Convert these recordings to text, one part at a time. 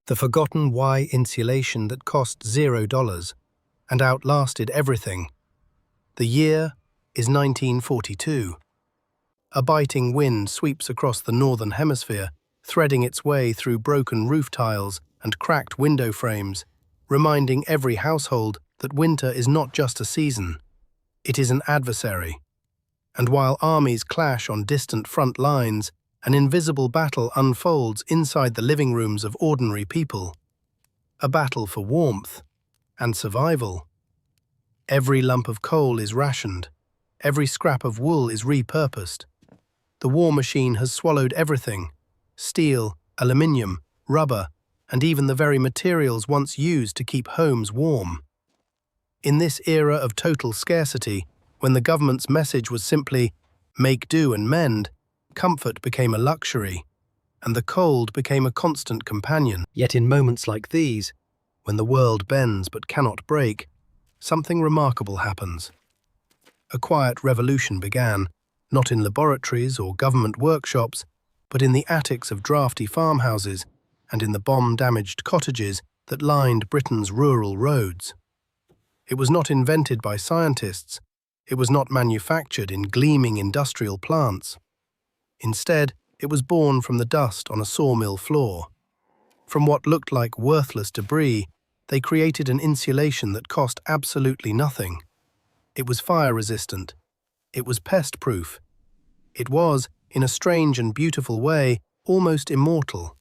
The forgotten WWII insulation that cost $0 and outlasted everything. The year is 1942. A biting wind sweeps across the northern hemisphere, threading its way through broken roof tiles and cracked window frames, reminding every household that winter is not just a season, it is an adversary. And while armies clash on distant front lines, an invisible battle unfolds inside the living rooms of ordinary people. A battle for warmth and survival. Every lump of coal is rationed. Every scrap of wool is repurposed. The war machine has swallowed everything: steel, aluminium, rubber, and even the very materials once used to keep homes warm. In this era of total scarcity, when the government's message was simply, "Make do and mend," comfort became a luxury, and the cold became a constant companion. Yet in moments like these, when the world bends but cannot break, something remarkable happens. A quiet revolution began, not in laboratories or government workshops, but in the attics of drafty farmhouses and in the bomb-damaged cottages that lined Britain's rural roads. It was not invented by scientists. It was not manufactured in gleaming industrial plants. Instead, it was born from the dust on a sawmill floor. From what looked like worthless debris, they created an insulation that cost absolutely nothing. It was fire-resistant. It was pest-proof. It was, in a strange and beautiful way, almost immortal.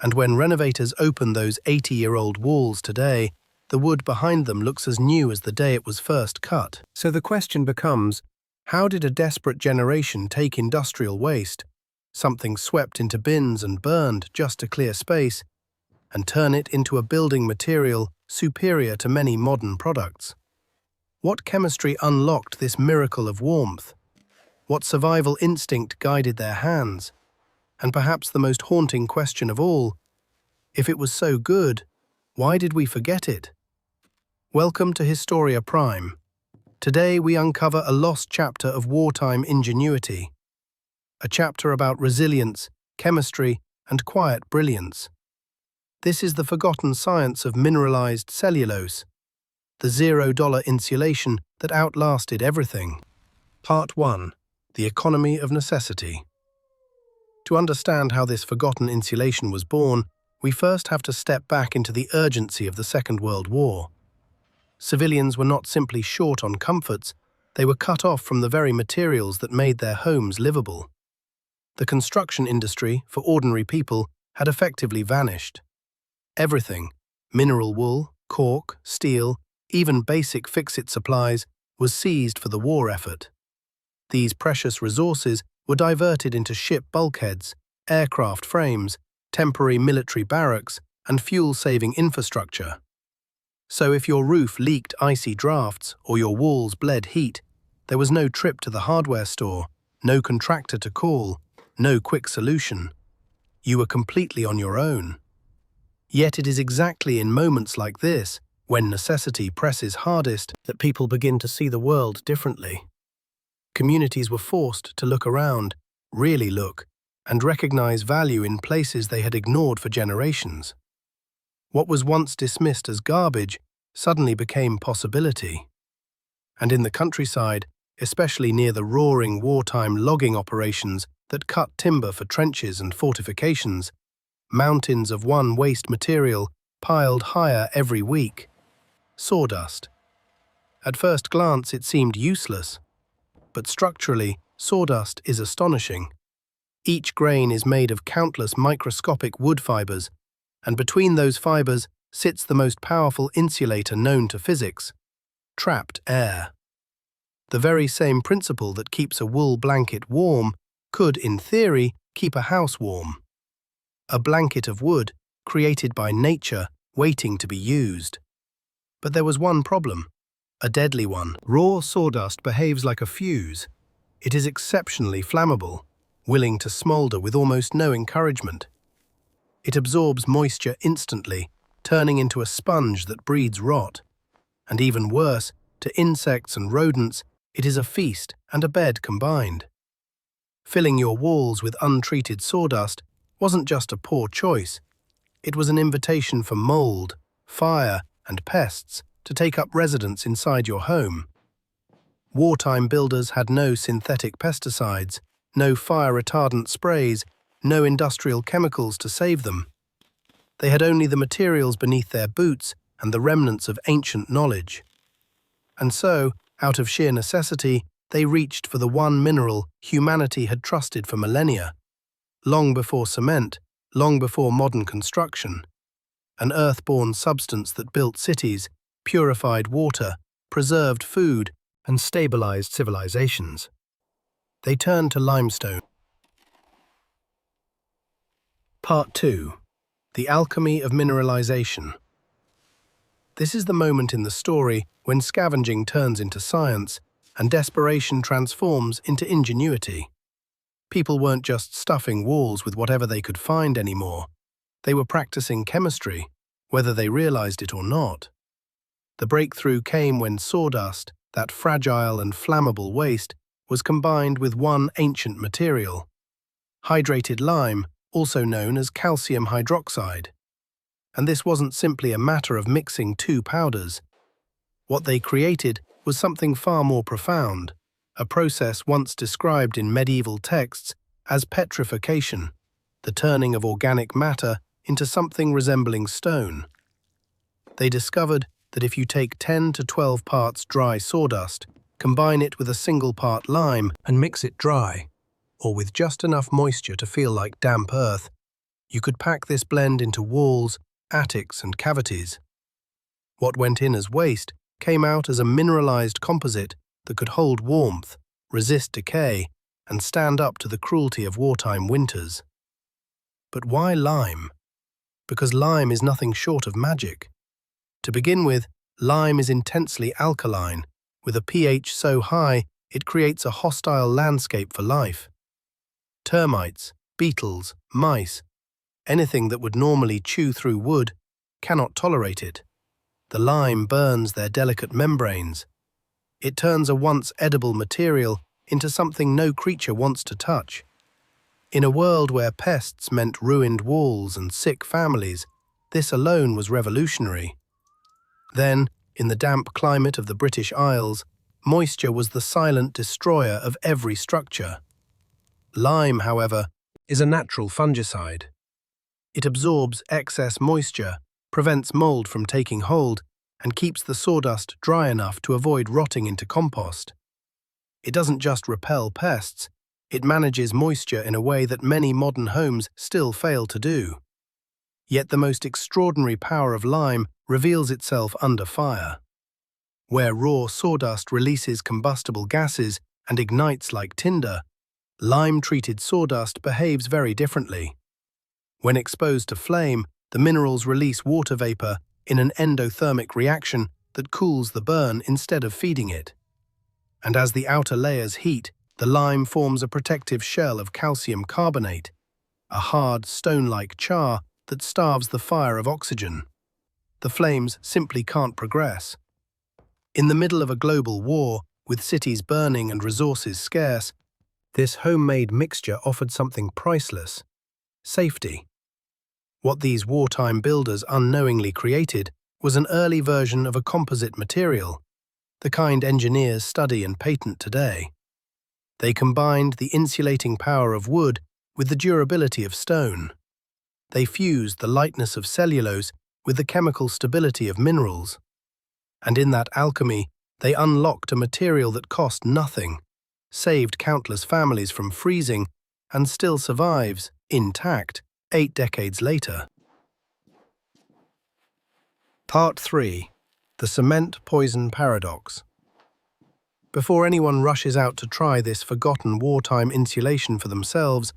And when renovators open those 80-year-old walls today, the wood behind them looks as new as the day it was first cut. So the question becomes, how did a desperate generation take industrial waste, something swept into bins and burned just to clear space, and turn it into a building material superior to many modern products? What chemistry unlocked this miracle of warmth? What survival instinct guided their hands? And perhaps the most haunting question of all, if it was so good, why did we forget it? Welcome to Historia Prime. Today we uncover a lost chapter of wartime ingenuity. A chapter about resilience, chemistry, and quiet brilliance. This is the forgotten science of mineralized cellulose, the $0 insulation that outlasted everything. Part 1. The Economy of Necessity. To understand how this forgotten insulation was born, we first have to step back into the urgency of the Second World War. Civilians were not simply short on comforts, they were cut off from the very materials that made their homes livable. The construction industry, for ordinary people, had effectively vanished. Everything, mineral wool, cork, steel, even basic fix-it supplies, was seized for the war effort. These precious resources were diverted into ship bulkheads, aircraft frames, temporary military barracks, and fuel-saving infrastructure. So if your roof leaked icy drafts or your walls bled heat, there was no trip to the hardware store, no contractor to call, no quick solution. You were completely on your own. Yet it is exactly in moments like this, when necessity presses hardest, that people begin to see the world differently. Communities were forced to look around, really look, and recognize value in places they had ignored for generations. What was once dismissed as garbage suddenly became possibility. And in the countryside, especially near the roaring wartime logging operations that cut timber for trenches and fortifications, mountains of one waste material piled higher every week: sawdust. At first glance it seemed useless, but structurally, sawdust is astonishing. Each grain is made of countless microscopic wood fibers, and between those fibers sits the most powerful insulator known to physics: trapped air. The very same principle that keeps a wool blanket warm could, in theory, keep a house warm. A blanket of wood, created by nature, waiting to be used. But there was one problem, a deadly one. Raw sawdust behaves like a fuse. It is exceptionally flammable, willing to smolder with almost no encouragement. It absorbs moisture instantly, turning into a sponge that breeds rot. And even worse, to insects and rodents, it is a feast and a bed combined. Filling your walls with untreated sawdust wasn't just a poor choice, It was an invitation for mold, fire, and pests to take up residence inside your home. Wartime builders had no synthetic pesticides, no fire-retardant sprays, no industrial chemicals to save them. They had only the materials beneath their boots and the remnants of ancient knowledge. And so, out of sheer necessity, they reached for the one mineral humanity had trusted for millennia, long before cement, long before modern construction, an earth-born substance that built cities, purified water, preserved food, and stabilized civilizations. They turned to limestone. Part 2. The Alchemy of Mineralization. This is the moment in the story when scavenging turns into science and desperation transforms into ingenuity. People weren't just stuffing walls with whatever they could find anymore. They were practicing chemistry, whether they realized it or not. The breakthrough came when sawdust, that fragile and flammable waste, was combined with one ancient material, hydrated lime, also known as calcium hydroxide. And this wasn't simply a matter of mixing two powders. What they created was something far more profound, a process once described in medieval texts as petrification, the turning of organic matter into something resembling stone. They discovered that if you take 10 to 12 parts dry sawdust, combine it with a single part lime and mix it dry, or with just enough moisture to feel like damp earth, you could pack this blend into walls, attics, and cavities. What went in as waste came out as a mineralized composite that could hold warmth, resist decay, and stand up to the cruelty of wartime winters. But why lime? Because lime is nothing short of magic. To begin with, lime is intensely alkaline, with a pH so high it creates a hostile landscape for life. Termites, beetles, mice, anything that would normally chew through wood, cannot tolerate it. The lime burns their delicate membranes. It turns a once edible material into something no creature wants to touch. In a world where pests meant ruined walls and sick families, this alone was revolutionary. Then, in the damp climate of the British Isles, moisture was the silent destroyer of every structure. Lime, however, is a natural fungicide. It absorbs excess moisture, prevents mold from taking hold, and keeps the sawdust dry enough to avoid rotting into compost. It doesn't just repel pests, it manages moisture in a way that many modern homes still fail to do. Yet the most extraordinary power of lime reveals itself under fire. Where raw sawdust releases combustible gases and ignites like tinder, lime-treated sawdust behaves very differently. When exposed to flame, the minerals release water vapor in an endothermic reaction that cools the burn instead of feeding it. And as the outer layers heat, the lime forms a protective shell of calcium carbonate, a hard, stone-like char that starves the fire of oxygen. The flames simply can't progress. In the middle of a global war, with cities burning and resources scarce, this homemade mixture offered something priceless: safety. What these wartime builders unknowingly created was an early version of a composite material, the kind engineers study and patent today. They combined the insulating power of wood with the durability of stone. They fused the lightness of cellulose with the chemical stability of minerals. And in that alchemy, they unlocked a material that cost nothing, saved countless families from freezing, and still survives, intact, 8 decades later. Part 3. The Cement Poison Paradox. Before anyone rushes out to try this forgotten wartime insulation for themselves,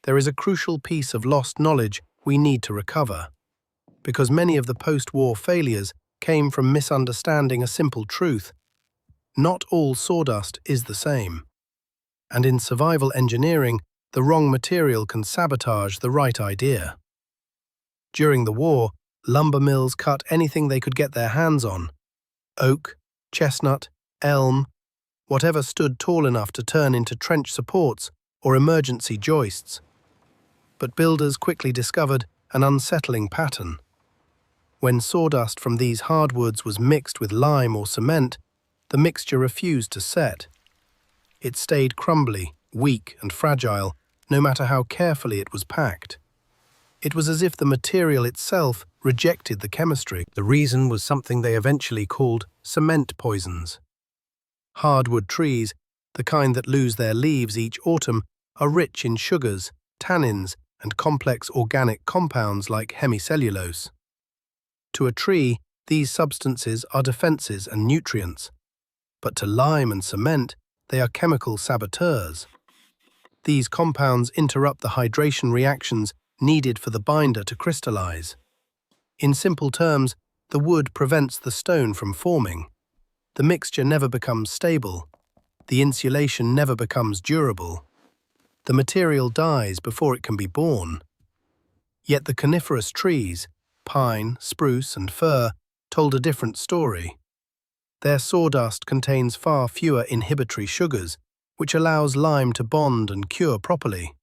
there is a crucial piece of lost knowledge we need to recover. Because many of the post-war failures came from misunderstanding a simple truth: not all sawdust is the same. And in survival engineering, the wrong material can sabotage the right idea. During the war, lumber mills cut anything they could get their hands on: oak, chestnut, elm, whatever stood tall enough to turn into trench supports or emergency joists. But builders quickly discovered an unsettling pattern. When sawdust from these hardwoods was mixed with lime or cement, the mixture refused to set. It stayed crumbly, weak and fragile, no matter how carefully it was packed. It was as if the material itself rejected the chemistry. The reason was something they eventually called cement poisons. Hardwood trees, the kind that lose their leaves each autumn, are rich in sugars, tannins, and complex organic compounds like hemicellulose. To a tree, these substances are defenses and nutrients, but to lime and cement, they are chemical saboteurs. These compounds interrupt the hydration reactions needed for the binder to crystallize. In simple terms, the wood prevents the stone from forming. The mixture never becomes stable. The insulation never becomes durable. The material dies before it can be born. Yet the coniferous trees, pine, spruce, and fir, told a different story. Their sawdust contains far fewer inhibitory sugars, which allows lime to bond and cure properly.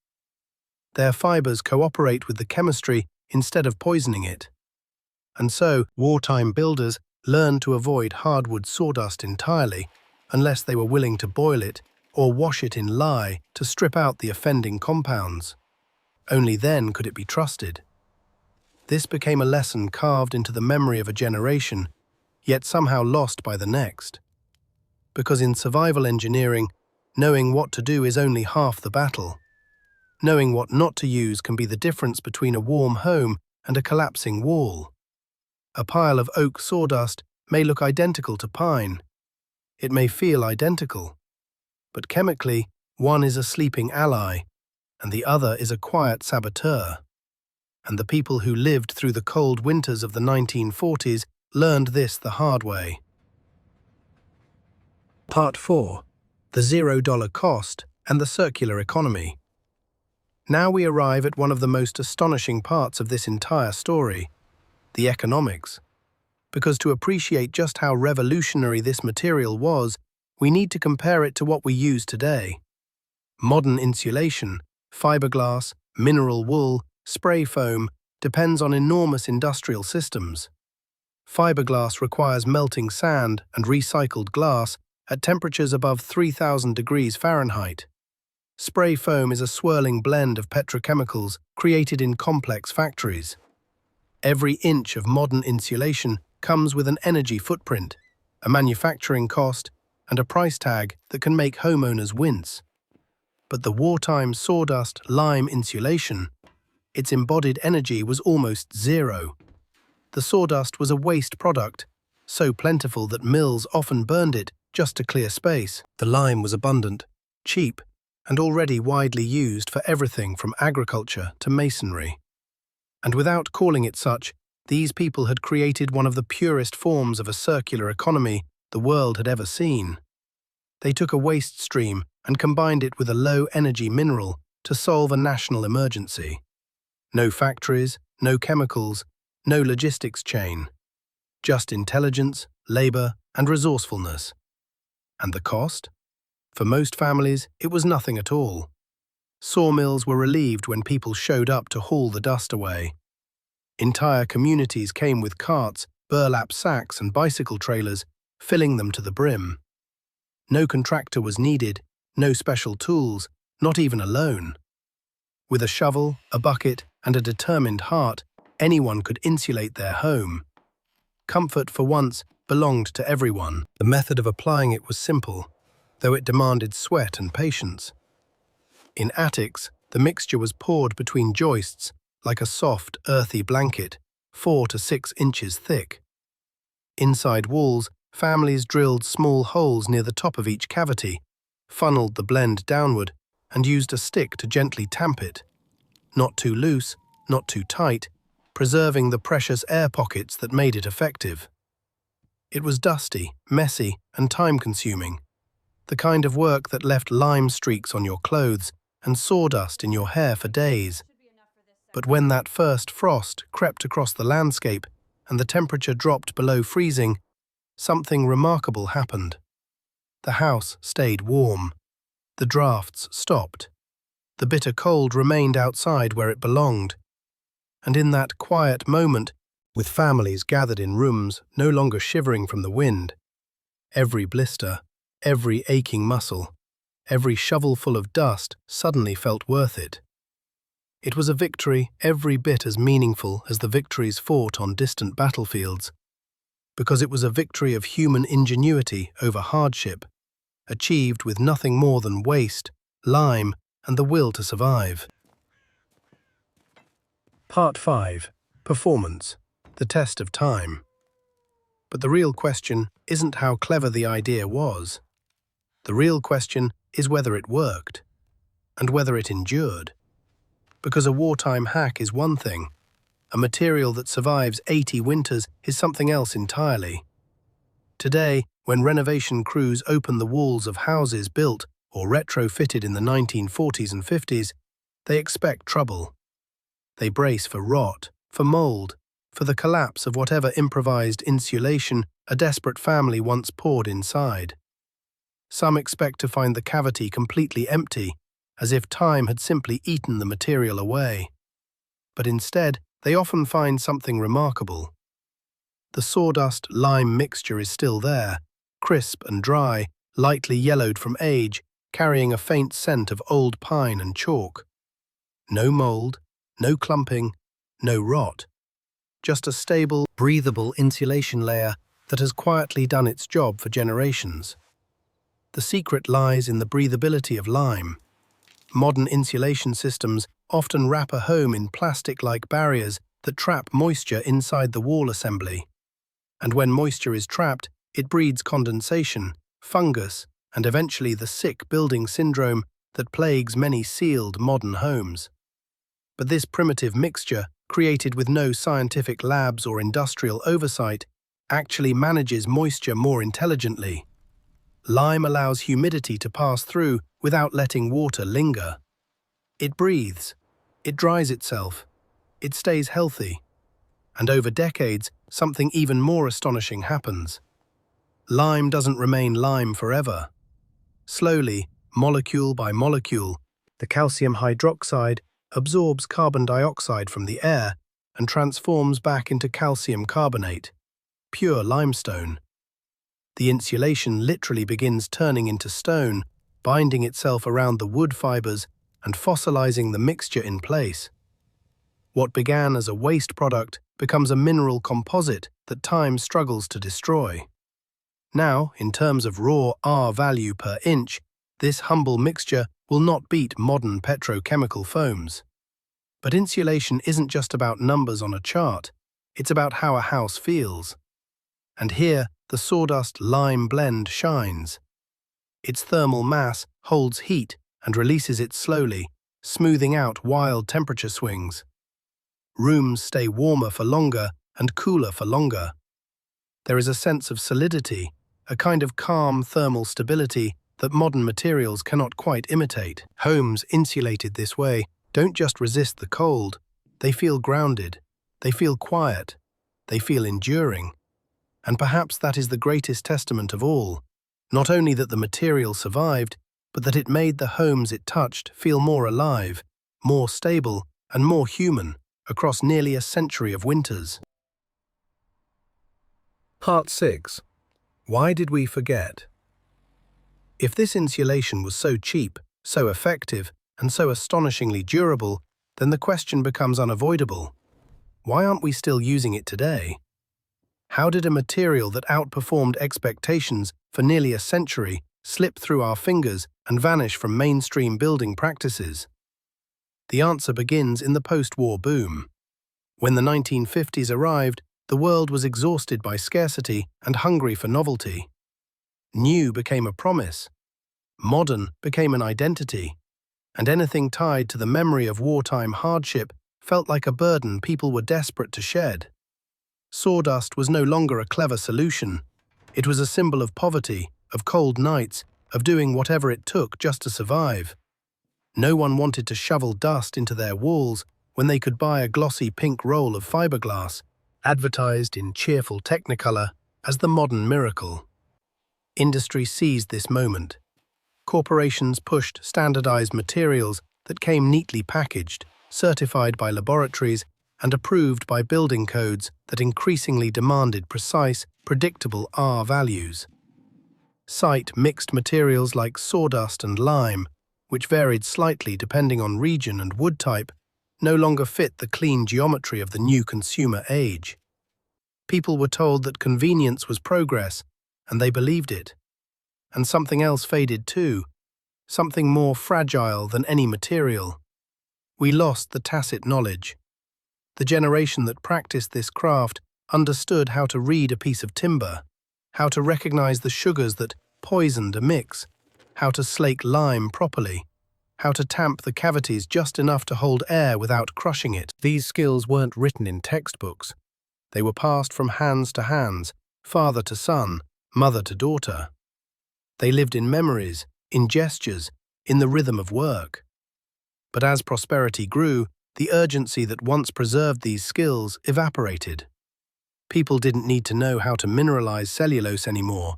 Their fibers cooperate with the chemistry instead of poisoning it. And so, wartime builders learned to avoid hardwood sawdust entirely, unless they were willing to boil it or wash it in lye to strip out the offending compounds. Only then could it be trusted. This became a lesson carved into the memory of a generation, yet somehow lost by the next. Because in survival engineering, knowing what to do is only half the battle. Knowing what not to use can be the difference between a warm home and a collapsing wall. A pile of oak sawdust may look identical to pine. It may feel identical. But chemically, one is a sleeping ally, and the other is a quiet saboteur. And the people who lived through the cold winters of the 1940s learned this the hard way. Part 4. The $0 cost and the circular economy. Now we arrive at one of the most astonishing parts of this entire story, the economics. Because to appreciate just how revolutionary this material was, we need to compare it to what we use today. Modern insulation, fiberglass, mineral wool, spray foam depends on enormous industrial systems. Fiberglass requires melting sand and recycled glass at temperatures above 3,000 degrees Fahrenheit. Spray foam is a swirling blend of petrochemicals created in complex factories. Every inch of modern insulation comes with an energy footprint, a manufacturing cost, and a price tag that can make homeowners wince. But the wartime sawdust lime insulation, its embodied energy was almost zero. The sawdust was a waste product, so plentiful that mills often burned it just to clear space. The lime was abundant, cheap, and already widely used for everything from agriculture to masonry. And without calling it such, these people had created one of the purest forms of a circular economy the world had ever seen. They took a waste stream and combined it with a low-energy mineral to solve a national emergency. No factories, no chemicals, no logistics chain. Just intelligence, labor, and resourcefulness. And the cost? For most families, it was nothing at all. Sawmills were relieved when people showed up to haul the dust away. Entire communities came with carts, burlap sacks, and bicycle trailers, filling them to the brim. No contractor was needed, no special tools, not even a loan. With a shovel, a bucket, and a determined heart, anyone could insulate their home. Comfort, for once, belonged to everyone. The method of applying it was simple, though it demanded sweat and patience. In attics, the mixture was poured between joists like a soft, earthy blanket, 4 to 6 inches thick. Inside walls, families drilled small holes near the top of each cavity, funneled the blend downward, and used a stick to gently tamp it. Not too loose, not too tight, preserving the precious air pockets that made it effective. It was dusty, messy, and time-consuming. The kind of work that left lime streaks on your clothes and sawdust in your hair for days. But when that first frost crept across the landscape and the temperature dropped below freezing, something remarkable happened. The house stayed warm. The drafts stopped. The bitter cold remained outside where it belonged. And in that quiet moment, with families gathered in rooms no longer shivering from the wind, every blister, every aching muscle, every shovelful of dust suddenly felt worth it. It was a victory every bit as meaningful as the victories fought on distant battlefields, because it was a victory of human ingenuity over hardship, achieved with nothing more than waste, lime, and the will to survive. Part 5. Performance. The test of time. But the real question isn't how clever the idea was. The real question is whether it worked, and whether it endured. Because a wartime hack is one thing, a material that survives 80 winters is something else entirely. Today, when renovation crews open the walls of houses built or retrofitted in the 1940s and 50s, they expect trouble. They brace for rot, for mold, for the collapse of whatever improvised insulation a desperate family once poured inside. Some expect to find the cavity completely empty, as if time had simply eaten the material away. But instead, they often find something remarkable. The sawdust lime mixture is still there, crisp and dry, lightly yellowed from age, carrying a faint scent of old pine and chalk. No mold, no clumping, no rot. Just a stable, breathable insulation layer that has quietly done its job for generations. The secret lies in the breathability of lime. Modern insulation systems often wrap a home in plastic-like barriers that trap moisture inside the wall assembly. And when moisture is trapped, it breeds condensation, fungus, and eventually the sick building syndrome that plagues many sealed modern homes. But this primitive mixture, created with no scientific labs or industrial oversight, actually manages moisture more intelligently. Lime allows humidity to pass through without letting water linger. It breathes, it dries itself, it stays healthy. And over decades, something even more astonishing happens. Lime doesn't remain lime forever. Slowly, molecule by molecule, the calcium hydroxide absorbs carbon dioxide from the air and transforms back into calcium carbonate, pure limestone. The insulation literally begins turning into stone, binding itself around the wood fibers and fossilizing the mixture in place. What began as a waste product becomes a mineral composite that time struggles to destroy. Now, in terms of raw R value per inch, this humble mixture will not beat modern petrochemical foams. But insulation isn't just about numbers on a chart, it's about how a house feels. And here, the sawdust-lime blend shines. Its thermal mass holds heat and releases it slowly, smoothing out wild temperature swings. Rooms stay warmer for longer and cooler for longer. There is a sense of solidity, a kind of calm thermal stability that modern materials cannot quite imitate. Homes insulated this way don't just resist the cold, they feel grounded, they feel quiet, they feel enduring. And perhaps that is the greatest testament of all, not only that the material survived, but that it made the homes it touched feel more alive, more stable, and more human across nearly a century of winters. Part 6. Why did we forget? If this insulation was so cheap, so effective, and so astonishingly durable, then the question becomes unavoidable. Why aren't we still using it today? How did a material that outperformed expectations for nearly a century slip through our fingers and vanish from mainstream building practices? The answer begins in the post-war boom. When the 1950s arrived, the world was exhausted by scarcity and hungry for novelty. New became a promise. Modern became an identity. And anything tied to the memory of wartime hardship felt like a burden people were desperate to shed. Sawdust was no longer a clever solution. It was a symbol of poverty, of cold nights, of doing whatever it took just to survive. No one wanted to shovel dust into their walls when they could buy a glossy pink roll of fiberglass, advertised in cheerful technicolor as the modern miracle. Industry seized this moment. Corporations pushed standardized materials that came neatly packaged, certified by laboratories, and approved by building codes that increasingly demanded precise, predictable R values. Cite mixed materials like sawdust and lime, which varied slightly depending on region and wood type, no longer fit the clean geometry of the new consumer age. People were told that convenience was progress, and they believed it. And something else faded too, something more fragile than any material. We lost the tacit knowledge. The generation that practiced this craft understood how to read a piece of timber, how to recognize the sugars that poisoned a mix, how to slake lime properly, how to tamp the cavities just enough to hold air without crushing it. These skills weren't written in textbooks. They were passed from hands to hands, father to son, mother to daughter. They lived in memories, in gestures, in the rhythm of work. But as prosperity grew, the urgency that once preserved these skills evaporated. People didn't need to know how to mineralize cellulose anymore.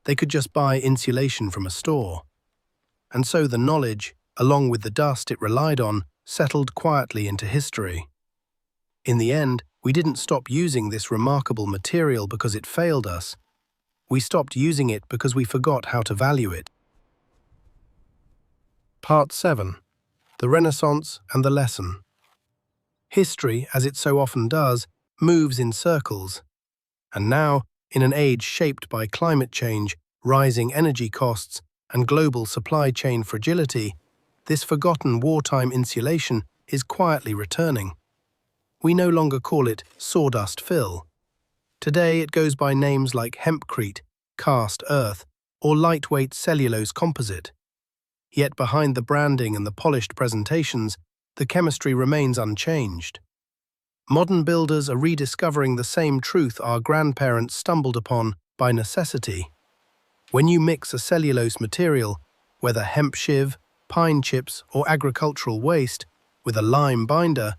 They could just buy insulation from a store. And so the knowledge, along with the dust it relied on, settled quietly into history. In the end, we didn't stop using this remarkable material because it failed us. We stopped using it because we forgot how to value it. Part 7. The Renaissance and the Lesson. History, as it so often does, moves in circles. And now, in an age shaped by climate change, rising energy costs, and global supply chain fragility, this forgotten wartime insulation is quietly returning. We no longer call it sawdust fill. Today it goes by names like hempcrete, cast earth, or lightweight cellulose composite. Yet behind the branding and the polished presentations, the chemistry remains unchanged. Modern builders are rediscovering the same truth our grandparents stumbled upon by necessity. When you mix a cellulose material, whether hemp shiv, pine chips, or agricultural waste, with a lime binder,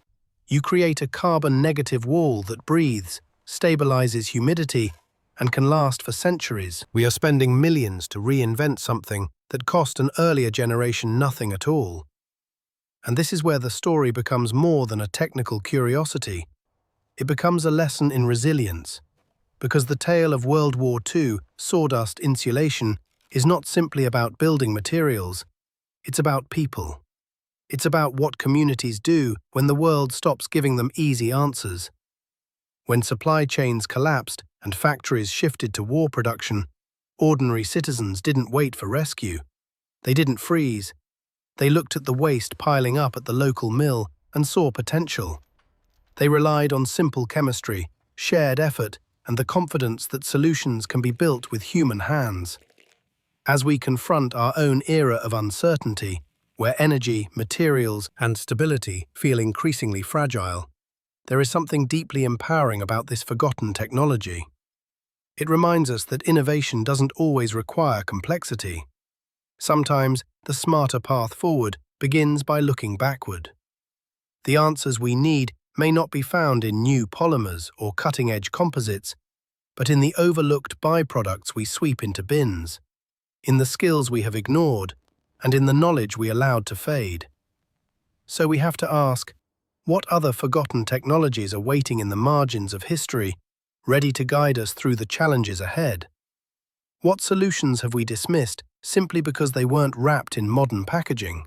you create a carbon-negative wall that breathes, stabilizes humidity, and can last for centuries. We are spending millions to reinvent something that cost an earlier generation nothing at all. And this is where the story becomes more than a technical curiosity. It becomes a lesson in resilience, because the tale of World War II sawdust insulation is not simply about building materials, it's about people. It's about what communities do when the world stops giving them easy answers. When supply chains collapsed and factories shifted to war production, ordinary citizens didn't wait for rescue. They didn't freeze. They looked at the waste piling up at the local mill and saw potential. They relied on simple chemistry, shared effort, and the confidence that solutions can be built with human hands. As we confront our own era of uncertainty, where energy, materials, and stability feel increasingly fragile, there is something deeply empowering about this forgotten technology. It reminds us that innovation doesn't always require complexity. Sometimes, the smarter path forward begins by looking backward. The answers we need may not be found in new polymers or cutting-edge composites, but in the overlooked byproducts we sweep into bins, in the skills we have ignored, and in the knowledge we allowed to fade. So we have to ask, what other forgotten technologies are waiting in the margins of history, ready to guide us through the challenges ahead? What solutions have we dismissed simply because they weren't wrapped in modern packaging?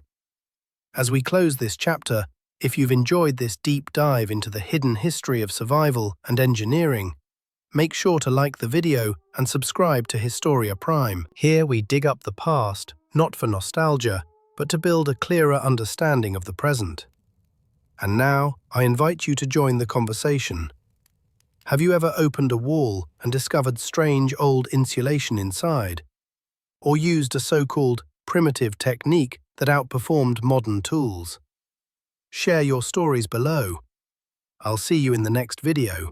As we close this chapter, if you've enjoyed this deep dive into the hidden history of survival and engineering, make sure to like the video and subscribe to Historia Prime. Here we dig up the past, not for nostalgia, but to build a clearer understanding of the present. And now, I invite you to join the conversation. Have you ever opened a wall and discovered strange old insulation inside? Or used a so-called primitive technique that outperformed modern tools? Share your stories below. I'll see you in the next video.